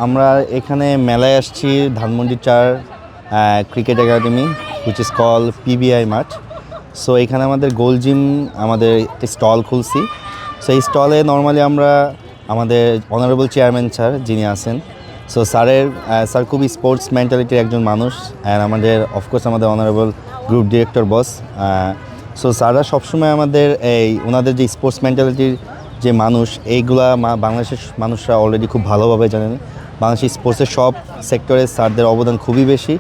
আমরা এখানে মেলায় আসছি Dhanmondi 4 cricket academy which is call PBI মাঠ। সো এখানে আমাদের গোল জিম আমাদের একটি স্টল খুলছি। সো এই স্টলে নর্মালি আমরা আমাদের অনারেবল চেয়ারম্যান স্যার যিনি আছেন, সো স্যার খুবই স্পোর্টস মেন্টালিটির একজন মানুষ। অ্যান্ড আমাদের অফকোর্স আমাদের অনারেবল গ্রুপ ডিরেক্টর বস। সো স্যাররা সবসময় আমাদের ওনাদের যে স্পোর্টস মেন্টালিটির যে মানুষ, এইগুলা বাংলাদেশের মানুষরা অলরেডি খুব ভালোভাবে জানেন। বাংলাদেশের স্পোর্টসের সব সেক্টরে স্যারদের অবদান খুবই বেশি।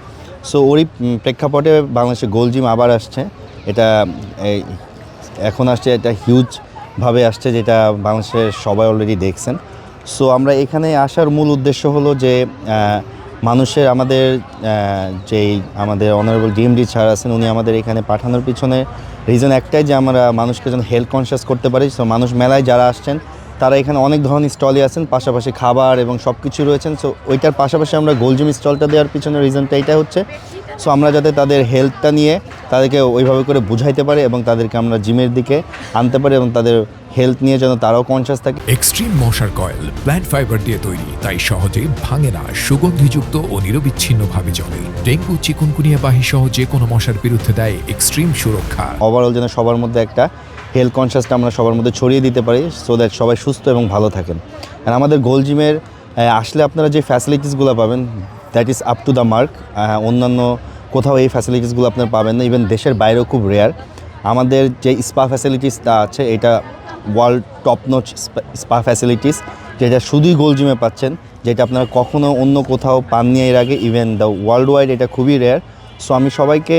সো ওরই প্রেক্ষাপটে বাংলাদেশের গোল জিম আবার আসছে। এটা এখন আসছে, এটা হিউজভাবে আসছে, যেটা বাংলাদেশের সবাই অলরেডি দেখছেন। সো আমরা এখানে আসার মূল উদ্দেশ্য হলো যে মানুষের আমাদের অনারেবল ডিএমডি স্যার আছেন, উনি আমাদের এখানে পাঠানোর পিছনে রিজন একটাই যে আমরা মানুষকে যেন হেলথ কনসিয়াস করতে পারি। সো মানুষ মেলায় যারা আসছেন তারা এখানে অনেক ধরনের স্টলে আছেন, পাশাপাশি খাবার এবং সব কিছু রয়েছেন। সো ওইটার পাশাপাশি আমরা গোল জিম স্টলটা দেওয়ার পিছনে রিজনটা এইটা হচ্ছে, সো আমরা যাতে তাদের হেলথটা নিয়ে তাদেরকে ওইভাবে করে বুঝাইতে পারি এবং তাদেরকে আমরা জিমের দিকে আনতে পারি এবং তাদের হেলথ নিয়ে যেন তারাও কনসিয়াস থাকে। এক্সট্রিম মশার কয়েল প্ল্যান্ট ফাইবার দিয়ে তৈরি, তাই সহজে ভাঙে না, সুগন্ধিযুক্ত ও নিরবিচ্ছিন্নভাবে চলে। ডেঙ্গু, চিকুনগুনিয়া বাহি সহ যে কোনো মশার বিরুদ্ধে দেয় এক্সট্রিম সুরক্ষা। ওভারঅল যেন সবার মধ্যে একটা হেলথ কনসিয়াসটা আমরা সবার মধ্যে ছড়িয়ে দিতে পারি, সো দ্যাট সবাই সুস্থ এবং ভালো থাকেন। আর আমাদের গোল জিমের আসলে আপনারা যে ফ্যাসিলিটিসগুলো পাবেন that is up to the mark. অন্যান্য কোথাও এই ফ্যাসিলিটিসগুলো আপনারা পাবেন না, ইভেন দেশের বাইরেও খুব রেয়ার। আমাদের যে স্পা ফ্যাসিলিটিসটা আছে এটা world top notch spa facilities, যেটা শুধুই গোল জিমে পাচ্ছেন, যেটা আপনারা কখনও অন্য কোথাও পাননি এর আগে। ইভেন দ্য ওয়ার্ল্ড ওয়াইড এটা খুবই রেয়ার। সো আমি সবাইকে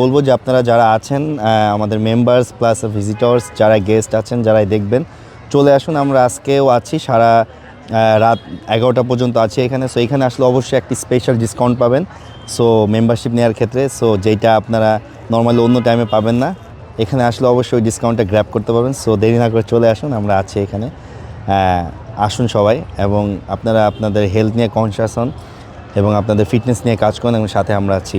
বলবো যে আপনারা যারা আছেন, আমাদের মেম্বার্স প্লাস ভিজিটর্স যারা গেস্ট আছেন, যারাই দেখবেন, চলে আসুন। আমরা আজকেও আছি, সারা রাত 11টা পর্যন্ত আছি এখানে। সো এখানে আসলে অবশ্যই একটি স্পেশাল ডিসকাউন্ট পাবেন সো মেম্বারশিপ নেওয়ার ক্ষেত্রে, সো যেটা আপনারা নর্মালি অন্য টাইমে পাবেন না। এখানে আসলে অবশ্যই ডিসকাউন্টটা গ্র্যাব করতে পারবেন। সো দেরি না করে চলে আসুন, আমরা আছি এখানে। আসুন সবাই, এবং আপনারা আপনাদের হেলথ নিয়ে কনসিয়াস হন এবং আপনাদের ফিটনেস নিয়ে কাজ করুন, এবং সাথে আমরা আছি।